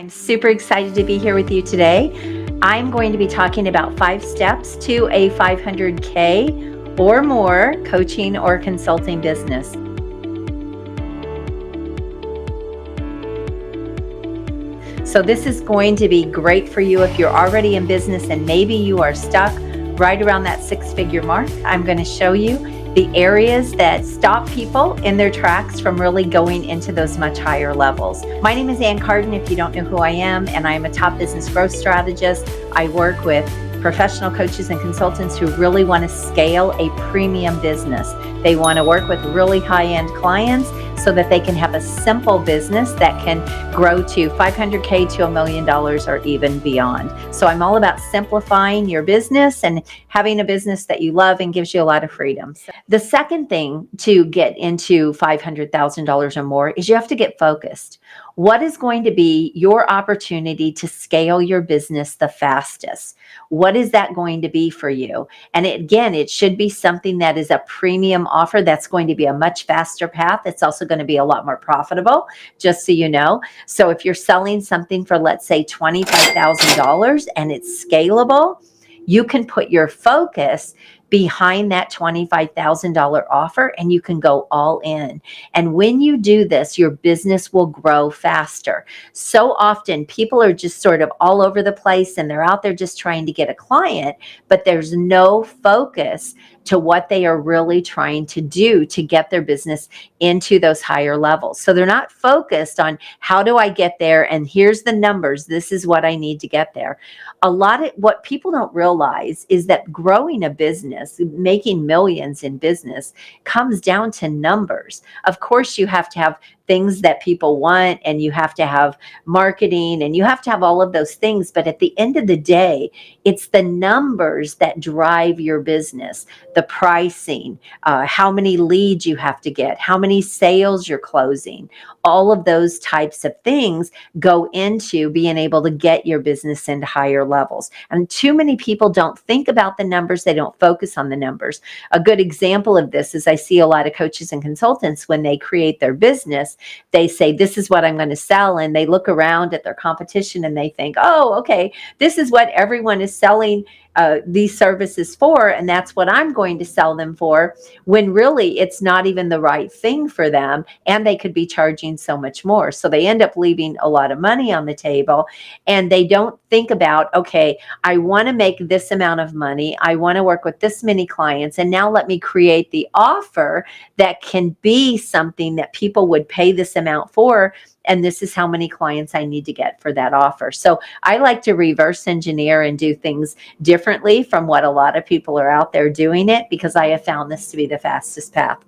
I'm super excited to be here with you today. I'm going to be talking about 5 steps to a 500K or more coaching or consulting business. So this is going to be great for you if you're already in business and maybe you are stuck right around that 6-figure mark. I'm going to show you the areas that stop people in their tracks from really going into those much higher levels. My name is Carden, if you don't know who I am, and I am a top business growth strategist. I work with professional coaches and consultants who really want to scale a premium business. They want to work with really high-end clients so that they can have a simple business that can grow to 500K to $1 million or even beyond. So I'm all about simplifying your business and having a business that you love and gives you a lot of freedom. The second thing to get into $500,000 or more is you have to get focused. What is going to be your opportunity to scale your business the fastest? What is that going to be for you? And again, it should be something that is a premium offer that's going to be a much faster path. It's also going to be a lot more profitable, just so you know. So if you're selling something for, let's say, $25,000 and it's scalable, you can put your focus behind that $25,000 offer and you can go all in. And when you do this, your business will grow faster. So often people are just sort of all over the place and they're out there just trying to get a client, but there's no focus to what they are really trying to do to get their business into those higher levels. So they're not focused on how do I get there and here's the numbers, this is what I need to get there. A lot of what people don't realize is that growing a business, making millions in business, comes down to numbers. Of course, you have to have things that people want and you have to have marketing and you have to have all of those things. But at the end of the day, it's the numbers that drive your business, the pricing, how many leads you have to get, how many sales you're closing. All of those types of things go into being able to get your business into higher levels. And too many people don't think about the numbers. They don't focus on the numbers. A good example of this is I see a lot of coaches and consultants when they create their business, they say, this is what I'm going to sell. And they look around at their competition and they think, oh, okay, this is what everyone is selling these services for, and that's what I'm going to sell them for, when really it's not even the right thing for them, and they could be charging so much more. So they end up leaving a lot of money on the table, and they don't think about, okay, I want to make this amount of money, I want to work with this many clients, and now let me create the offer that can be something that people would pay this amount for, and this is how many clients I need to get for that offer. So I like to reverse engineer and do things differently from what a lot of people are out there doing it, because I have found this to be the fastest path.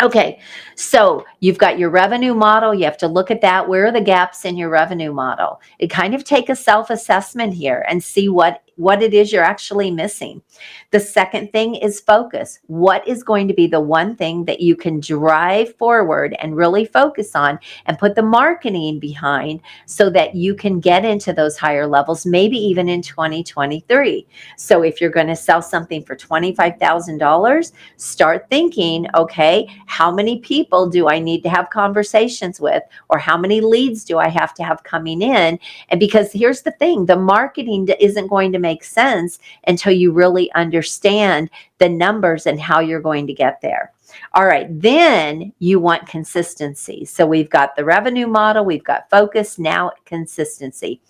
Okay, so you've got your revenue model. You have to look at that. Where are the gaps in your revenue model? You kind of take a self-assessment here and see what it is you're actually missing. The second thing is focus. What is going to be the one thing that you can drive forward and really focus on and put the marketing behind so that you can get into those higher levels, maybe even in 2023. So if you're going to sell something for $25,000, start thinking, okay, how many people do I need to have conversations with, or how many leads do I have to have coming in? And because here's the thing, the marketing isn't going to make sense until you really understand the numbers and how you're going to get there. All right, then you want consistency. So we've got the revenue model, we've got focus, now consistency.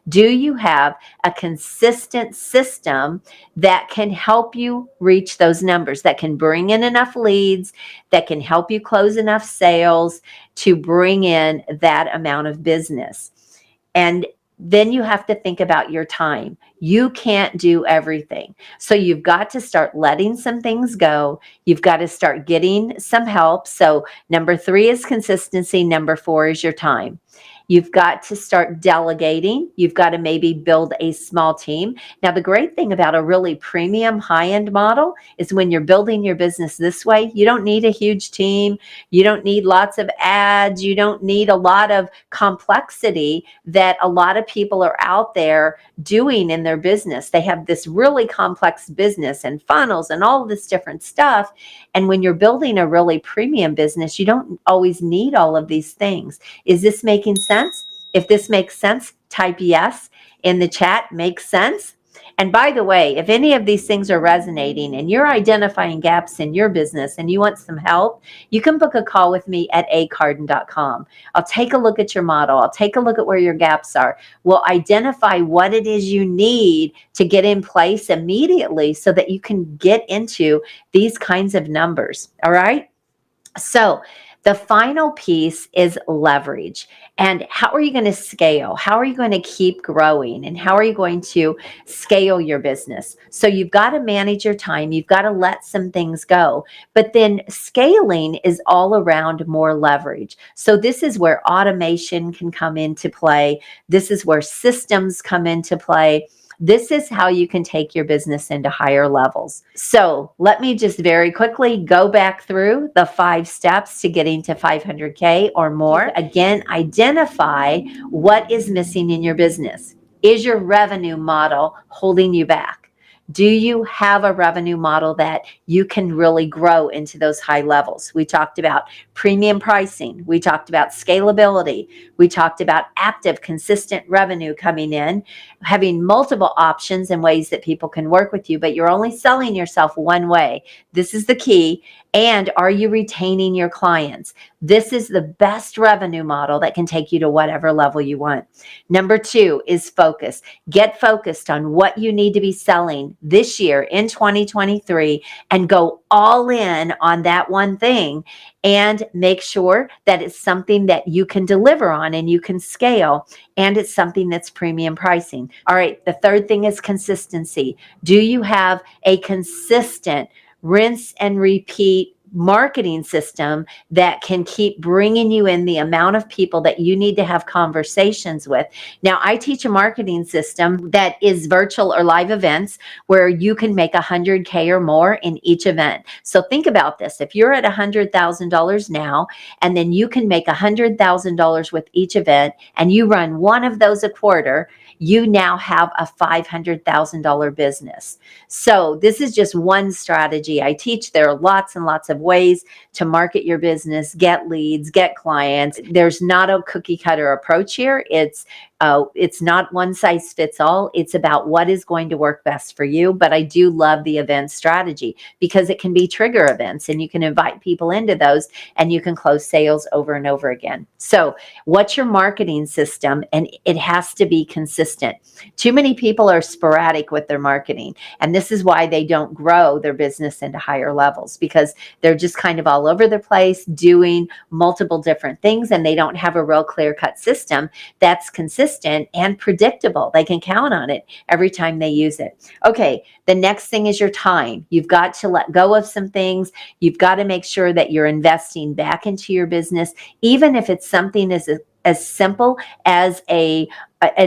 Do you have a consistent system that can help you reach those numbers, that can bring in enough leads, that can help you close enough sales to bring in that amount of business? And then you have to think about your time. You can't do everything. So you've got to start letting some things go. You've got to start getting some help. So number 3 is consistency. Number 4 is your time. You've got to start delegating. You've got to maybe build a small team. Now, the great thing about a really premium high-end model is when you're building your business this way, you don't need a huge team. You don't need lots of ads. You don't need a lot of complexity that a lot of people are out there doing in their business. They have this really complex business and funnels and all of this different stuff. And when you're building a really premium business, you don't always need all of these things. Is this making sense? If this makes sense, type yes in the chat. Makes sense. And by the way, if any of these things are resonating and you're identifying gaps in your business and you want some help, you can book a call with me at acarden.com. I'll take a look at your model. I'll take a look at where your gaps are. We'll identify what it is you need to get in place immediately so that you can get into these kinds of numbers. All right. So the final piece is leverage. And how are you going to scale? How are you going to keep growing? And how are you going to scale your business? So you've got to manage your time. You've got to let some things go. But then scaling is all around more leverage. So this is where automation can come into play. This is where systems come into play. This is how you can take your business into higher levels. So let me just very quickly go back through the 5 steps to getting to 500K or more. Again, identify what is missing in your business. Is your revenue model holding you back? Do you have a revenue model that you can really grow into those high levels? We talked about premium pricing. We talked about scalability. We talked about active, consistent revenue coming in, having multiple options and ways that people can work with you, but you're only selling yourself one way. This is the key. And are you retaining your clients? This is the best revenue model that can take you to whatever level you want. Number 2 is focus. Get focused on what you need to be selling this year in 2023 and go all in on that one thing, and make sure that it's something that you can deliver on and you can scale, and it's something that's premium pricing. All right, the third thing is consistency. Do you have a consistent rinse and repeat marketing system that can keep bringing you in the amount of people that you need to have conversations with? Now, I teach a marketing system that is virtual or live events where you can make $100K or more in each event. So think about this. If you're at $100,000 now, and then you can make $100,000 with each event, and you run one of those a quarter, you now have a $500,000 business. So this is just one strategy I teach. There are lots and lots of ways to market your business, get leads, get clients. There's not a cookie cutter approach here. It's not one size fits all. It's about what is going to work best for you. But I do love the event strategy because it can be trigger events and you can invite people into those and you can close sales over and over again. So what's your marketing system? And it has to be consistent. Too many people are sporadic with their marketing. And this is why they don't grow their business into higher levels, because they're just kind of all over the place doing multiple different things, and they don't have a real clear-cut system that's consistent and predictable. They can count on it every time they use it. Okay, the next thing is your time. You've got to let go of some things. You've got to make sure that you're investing back into your business, even if it's something as simple as an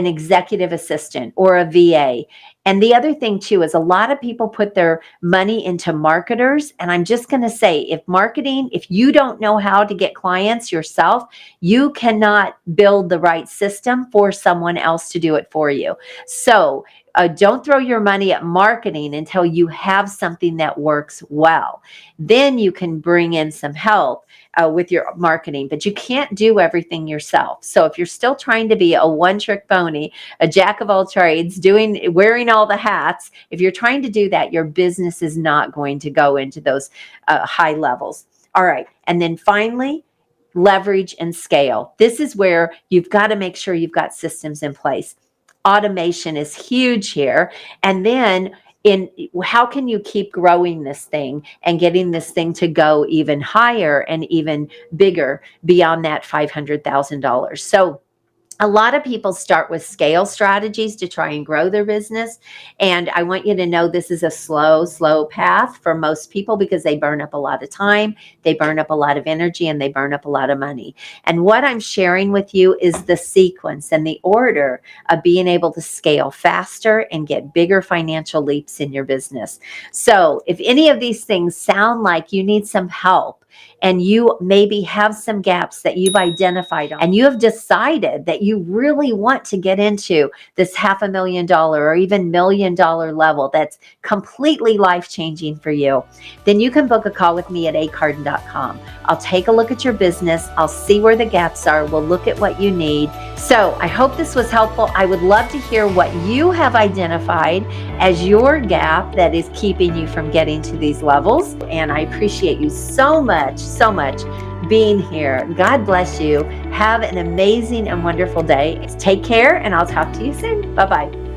executive assistant or a VA. And the other thing too is a lot of people put their money into marketers. And I'm just going to say, if you don't know how to get clients yourself, you cannot build the right system for someone else to do it for you. So don't throw your money at marketing until you have something that works well. Then you can bring in some help with your marketing, but you can't do everything yourself. So if you're still trying to be a one-trick pony, a jack of all trades, wearing all the hats, if you're trying to do that, your business is not going to go into those high levels. All right. And then finally, leverage and scale. This is where you've got to make sure you've got systems in place. Automation is huge here. And then how can you keep growing this thing and getting this thing to go even higher and even bigger beyond that $500,000? So a lot of people start with scale strategies to try and grow their business. And I want you to know this is a slow path for most people because they burn up a lot of time, they burn up a lot of energy, and they burn up a lot of money. And what I'm sharing with you is the sequence and the order of being able to scale faster and get bigger financial leaps in your business. So if any of these things sound like you need some help and you maybe have some gaps that you've identified and you have decided that you really want to get into this $500,000 or even $1 million level that's completely life-changing for you, then you can book a call with me at acarden.com. I'll take a look at your business. I'll see where the gaps are. We'll look at what you need. So I hope this was helpful. I would love to hear what you have identified as your gap that is keeping you from getting to these levels. And I appreciate you so much being here. God bless you. Have an amazing and wonderful day. Take care, and I'll talk to you soon. Bye-bye.